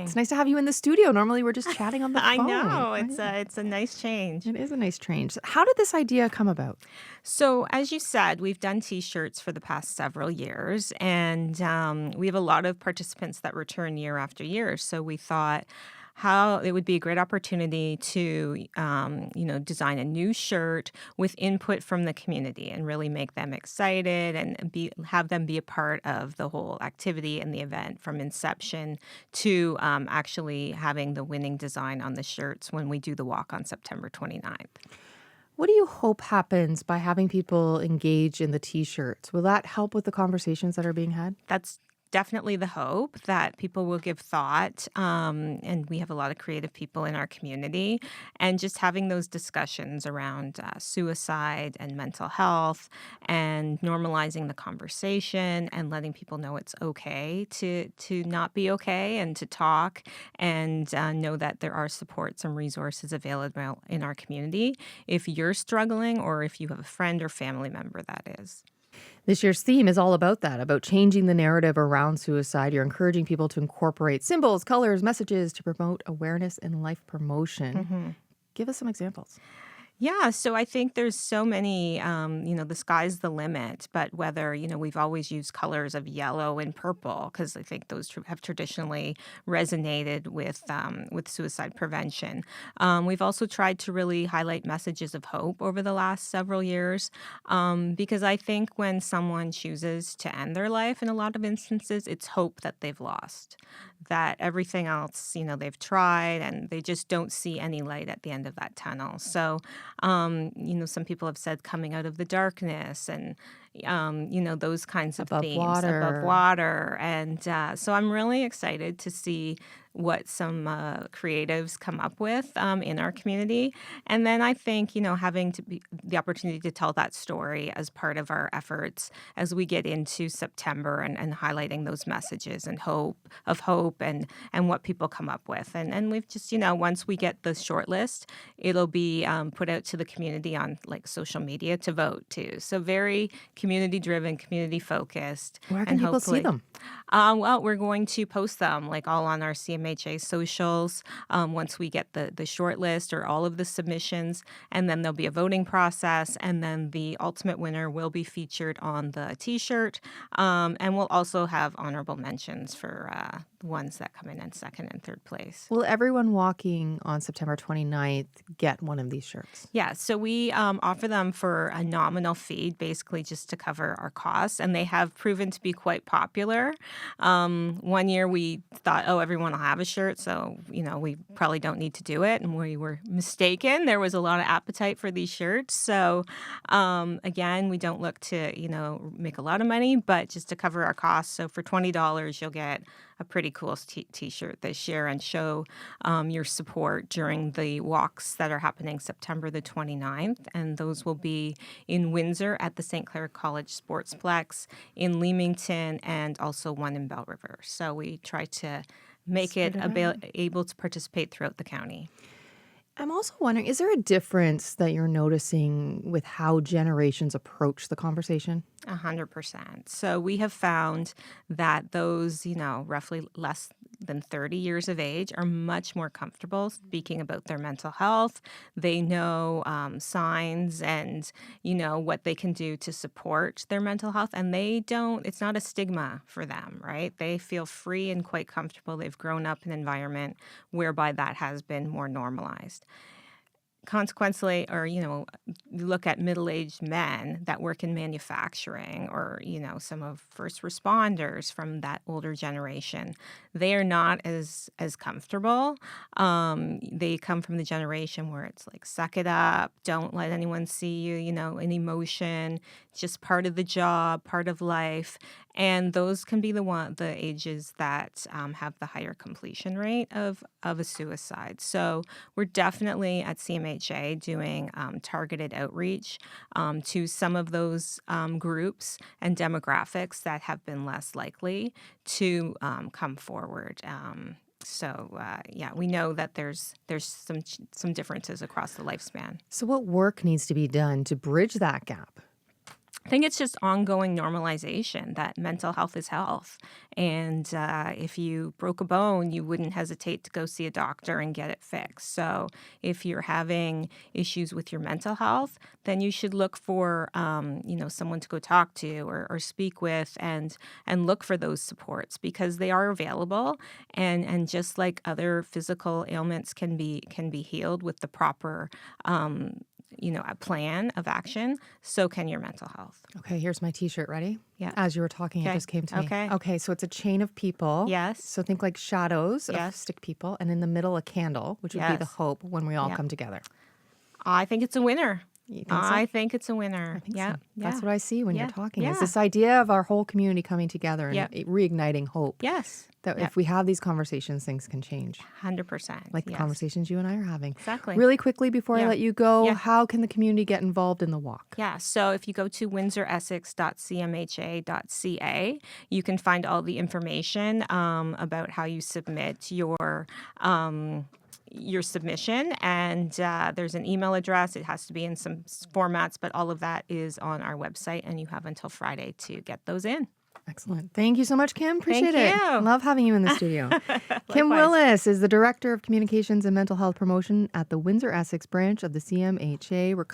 It's nice to have you in the studio. Normally, we're just chatting on the I phone. know. Right? It's a nice change. It is a nice change. How did this idea come about? So, as you said, we've done T-shirts for the past several years, and we have a lot of participants that return year after year. So we thought how it would be a great opportunity to, design a new shirt with input from the community and really make them excited and have them be a part of the whole activity and the event from inception to actually having the winning design on the shirts when we do the walk on September 29th. What do you hope happens by having people engage in the T-shirts? Will that help with the conversations that are being had? That's definitely the hope that people will give thought. And we have a lot of creative people in our community. And just having those discussions around suicide and mental health and normalizing the conversation and letting people know it's okay to not be okay and to talk and know that there are supports and resources available in our community if you're struggling or if you have a friend or family member that is. This year's theme is all about that, about changing the narrative around suicide. You're encouraging people to incorporate symbols, colors, messages to promote awareness and life promotion. Mhm. Give us some examples. Yeah, so I think there's so many, the sky's the limit, but whether, we've always used colors of yellow and purple because I think those have traditionally resonated with suicide prevention. We've also tried to really highlight messages of hope over the last several years because I think when someone chooses to end their life, in a lot of instances, it's hope that they've lost, that everything else, they've tried and they just don't see any light at the end of that tunnel. So, some people have said coming out of the darkness and, those kinds of Above themes above water. water. And so I'm really excited to see what some creatives come up with in our community. And then I think, having to be the opportunity to tell that story as part of our efforts as we get into September and highlighting those messages and hope and what people come up with. And we've just, once we get the short list, it'll be put out to the community on like social media to vote too. So very community driven, community focused. Where can And people see hopefully, them? well, we're going to post them like all on our CMHA socials once we get the short list or all of the submissions. And then there'll be a voting process. And then the ultimate winner will be featured on the T-shirt. And we'll also have honorable mentions for the ones that come in second and third place. Will everyone walking on September 29th get one of these shirts? Yeah, so we offer them for a nominal fee, basically just to cover our costs, and they have proven to be quite popular. One year we thought, oh, everyone will have a shirt, so we probably don't need to do it, and we were mistaken. There was a lot of appetite for these shirts, so again, we don't look to make a lot of money, but just to cover our costs. So for $20, you'll get a pretty cool T-shirt this year and show your support during the walks that are happening September the 29th. And those will be in Windsor at the St. Clair College Sportsplex, in Leamington, and also one in Belle River. So we try to make Spread it it out. able to participate throughout the county. I'm also wondering, is there a difference that you're noticing with how generations approach the conversation? 100%. So we have found that those, roughly less than 30 years of age are much more comfortable speaking about their mental health. They know signs and, what they can do to support their mental health. And it's not a stigma for them, right? They feel free and quite comfortable. They've grown up in an environment whereby that has been more normalized. Consequently, or you look at middle-aged men that work in manufacturing or some of first responders from that older generation, they are not as comfortable. They come from the generation where it's like suck it up, don't let anyone see you, an emotion, it's just part of the job, part of life. And those can be the ages that have the higher completion rate of a suicide. So we're definitely at CMHA doing targeted outreach to some of those groups and demographics that have been less likely to come forward. Yeah, we know that there's some differences across the lifespan. So, what work needs to be done to bridge that gap? think it's just ongoing normalization that mental health is health. And if you broke a bone, you wouldn't hesitate to go see a doctor and get it fixed. So if you're having issues with your mental health, then you should look for, someone to go talk to or speak with and look for those supports because they are available. And just like other physical ailments can be healed with the proper a plan of action, so can your mental health. Okay, here's my T-shirt. Ready? Yeah. As you were talking, it Okay. just came to me. Okay. Okay, so it's a chain of people. Yes. So think like shadows of Yes. stick people, and in the middle a candle, which would be the Yes. hope when we all Yeah. come together. I think it's a winner. You think so? I think it's a winner. I think Yeah. so. That's what I see when Yeah. you're talking. Yeah. Is this idea of our whole community coming together and Yeah. reigniting hope. Yes. That Yeah. if we have these conversations, things can change. 100%. Like the Yes. conversations you and I are having. Exactly. Really quickly before I Yeah. let you go, Yeah. how can the community get involved in the walk? Yeah, so if you go to windsoressex.cmha.ca, you can find all the information about how you submit your submission, and there's an email address. It has to be in some formats, but all of that is on our website, and you have until Friday to get those in. Excellent. Thank you so much, Kim. Appreciate it. you. Love having you in the studio. Kim Likewise. Willis is the Director of Communications and Mental Health Promotion at the Windsor Essex branch of the CMHA.